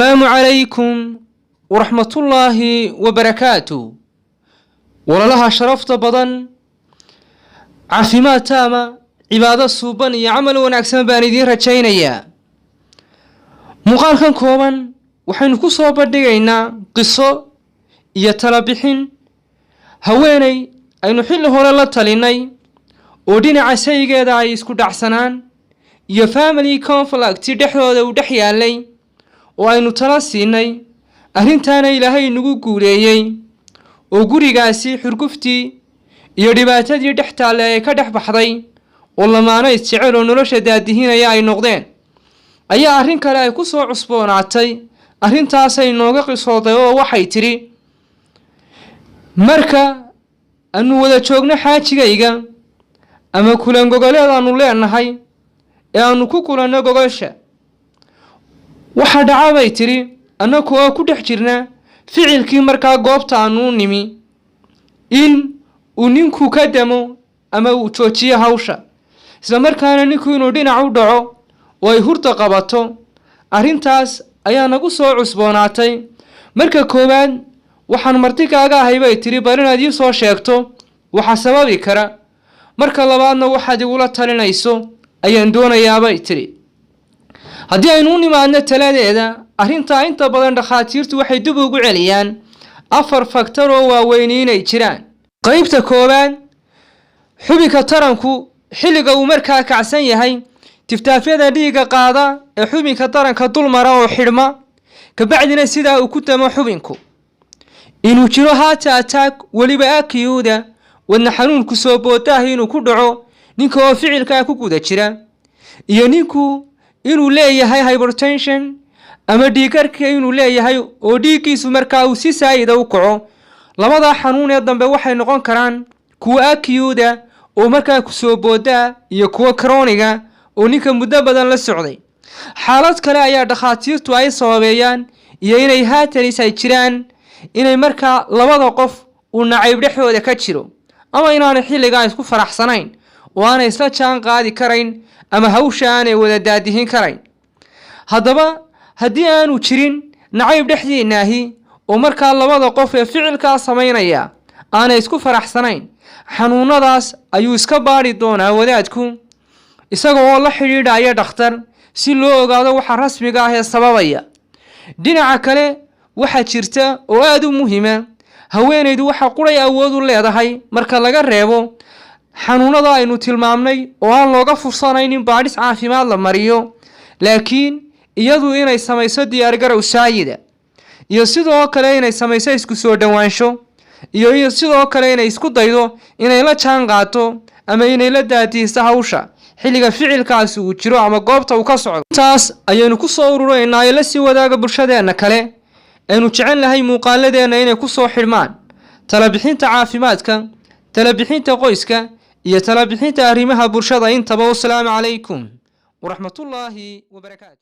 السلام عليكم ورحمة الله وبركاته. وللها شرفت بدن عافيمات تامة عبادة صوبان يعمل ونعكسن باندين رجينيا مقال كان كوبان وحين كسو بدغينا قصة يتلبحين هويني ay xilli hore la talinay oo dhinaca saygeeda ay isku dhacsanaan iyo family conflict dhexdooda u dhex yaalay oo aynu tala siinay arrintaana Ilaahay nagu guuleeyay oo gurigaasi xurguftii iyo dhibaatadii dhex taallay ay ka dhex baxday oo lamaana isjecel oo nolosha daadihinaya ay noqdeen ayaa arrin kale ay ku soo cusboonaatay arrintaas ay nooga qisooday oo waxay tiri marka anu wada joogna xaajigayga ama kulan gogoleed aanu leenahay ee aanu ku kulanno gogosha waxa dhacay tiri annagu oo ku dhex jirna ficilkii markaa goobta aanu nimi in uu ninku ka damo ama uu joojiyo hawsha isla markaana ninku inuu dhinac u dhaco oo ay hurta qabato arrintaas ayaa nagu soo cusboonaatay marka koowaad waxaan martigaaga ahay bay tiri bal inaad ii soo sheegto waxa sababi kara marka labaadna waxaad igula talinayso ayaan doonayaa bay tiri haddii aynu nimaadna taladeeda arrinta inta badan dhakhaatiirtu waxay dib ugu celiyaan 4 faktor oo waaweyn inay jiraan qaybta koowaad xubinka taranku xilliga uu markaa kacsan yahay tiftaafyada dhiiga qaada ee xubinka taranka dulmara oo xidhma ka bacdina sidaa uu ku tamo xubinku inuu jiro heart attack waliba akiyuuda wadna xanuun ku soo boodaah inuu ku dhaco ninka oo ficilka ku guda jira iyo ninku inuu leeyahay hypertension ama dhiigarka inuu leeyahay oo dhiigiisu markaa uu si saayida u kaco labada xanuun ee dambe waxay noqon karaan kuwa akiyuuda oo markaa ku soo boodaa iyo kuwa chroniga oo ninka muddo badan la socday xaalad kale ayaa dhakhaatiirtu ay sababeeyaan iyo inay haatanis ay jiraan inay markaa labada qof uu nacayb dhexdooda ka jiro ama inaanay xilliga isku faraxsanayn oo aanay isla jaan qaadi karayn ama hawsha aanay wada daadihin karayn haddaba haddii aanu jirin nacayb dhexdiinaahi oo markaa labada qof ee ficilkaa samaynaya aanay isku faraxsanayn xanuunadaas ayuu iska baadhi doonaa wadaadku isagoo la xidhiidhaya dhakhtar si loo ogaado waxa rasmiga ah ee sababaya dhinaca kale waxa jirta oo aad u muhiima haweenaydu waxa quray awood u leedahay marka laga reebo xanuunada aynu tilmaamnay oo aan looga fursanayn in baadhis caafimaad la mariyo laakiin iyadu inay samayso diyaar garow saayida iyo sidoo kale inay samayso isku soo dhawaansho iyo sidoo kale inay isku daydo inay la jaan qaato ama inay la daadiiso hawsha xilliga ficilkaasi uu jiro ama goobta uu ka socdo taas ayaynu ku soo urureynaa la sii wadaaga bulshadeena kale aynu jecel lahay muuqaaladeena inay ku soo xirmaan tala bixinta caafimaadka tala bixinta qoyska iyo tala bixinta arrimaha bulshada intaba. Assalaamu calaykum wa rahmatullaahi wa barakaatuh.